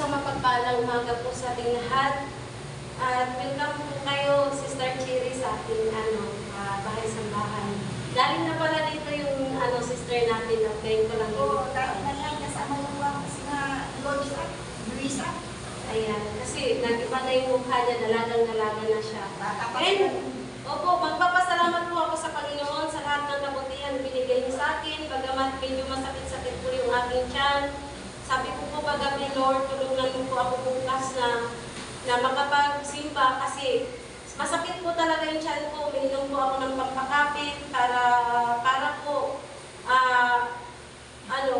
isang mapagpalang umaga po sa ating lahat. At welcome po kayo, Sister Cherry, sa ating bahay-sambahan. Galing na pala dito yung sister natin at ngayon ko lang yun. Oo, dahil na lang kasama yung mga kasi nga Lord's Act, Brisa. Ayan, kasi nag-iba na yung mukha niya, dalagang-dalaga na siya. And, opo, magpapasalamat po ako sa Panginoon sa lahat ng kabutihan binigay niyo sa akin, bagamat medyo masakit-sakit po yung aking tiyan. Sabi ko po pagabi, Lord, tulungan mo po ako bukas na makapagsimba kasi masakit po talaga yung tiyan ko. Umiinom po ako ng pampakapit para po,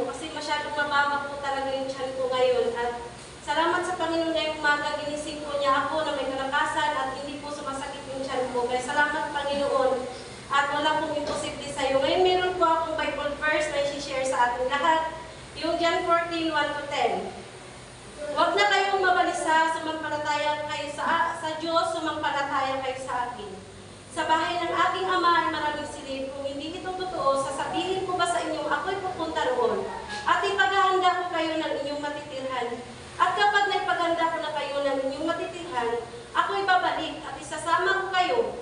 kasi masyadong mababa po talaga yung tiyan ko ngayon. At salamat sa Panginoon na umaga, ginising po niya ako na may kalakasan at hindi po sumasakit yung tiyan ko. Kaya salamat Panginoon at wala pong imposible sa iyo. Ngayon meron po akong Bible verse na i-share sa ating lahat. Yung John 14, 1-10. Huwag na kayong mabalisa, sumampalataya kayo sa Diyos, sumampalataya kayo sa akin. Sa bahay ng aking ama ay maraming silid. Kung hindi ito totoo, sasabihin ko ba sa inyo, ako'y pupunta roon. At ipaghahanda ko kayo ng inyong matitirhan. At kapag nagpaghanda ko na kayo ng inyong matitirhan, ako'y babalik at isasama ko kayo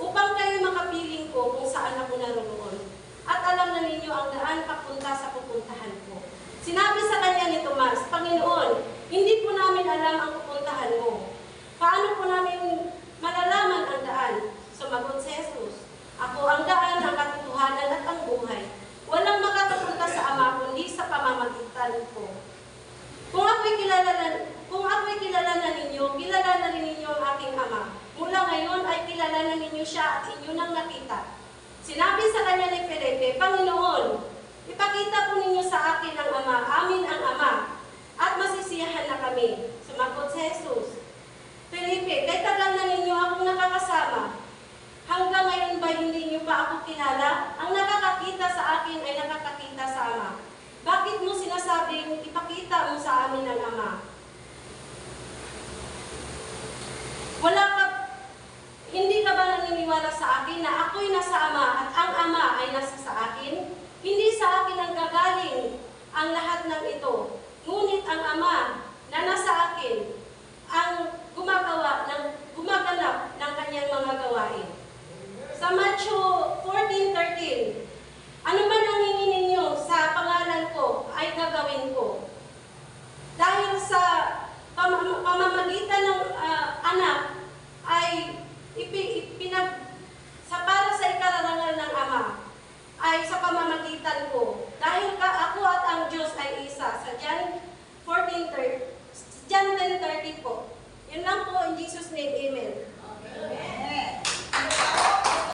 upang kayo makapiling ko kung saan ako naroon. At alam na ninyo ang daan papunta sa pupuntahan ko. Sinabi sa kanya ni Tomas, Panginoon, hindi po namin alam ang pupuntahan mo. Paano po namin malalaman ang daan? Sumagot si Jesus, ako ang daan, ang katotohanan at ang buhay. Walang makakapunta sa Ama kundi sa pamamagitan ko. Kung ako'y kilala na ninyo, kilala na rin ninyo ang aking Ama. Mula ngayon ay kilala na ninyo siya at inyo nang nakita. Sinabi sa kanya ni Felipe, Panginoon, ipakita po ninyo sa akin ang Ama, amin ang Ama, at masisiyahan na kami. Sumagot si Jesus, Felipe, kay tagal na ninyo akong nakakasama. Hanggang ngayon ba hindi niyo pa ako kilala? Ang nakakakita sa akin ay nakakakita sa Ama. Bakit mo sinasabing ipakita mo sa amin ang Ama? Hindi ka ba naniniwala sa akin na ako'y nasa Ama at ang Ama ay nasa sa akin? Hindi sa akin ang gagaling ang lahat ng ito. Ngunit ang Ama na nasa akin ang gumaganap ng kanyang mga gawain. Sa Matthew 14:13, ano man ang hingin ninyo sa pangalan ko ay gagawin ko. Dahil sa pamamagitan ng anak ay para sa ikararangal ng Ama ay sa pamamagitan ko. Dahil ako at ang Diyos ay isa. Sa John 10:30 po.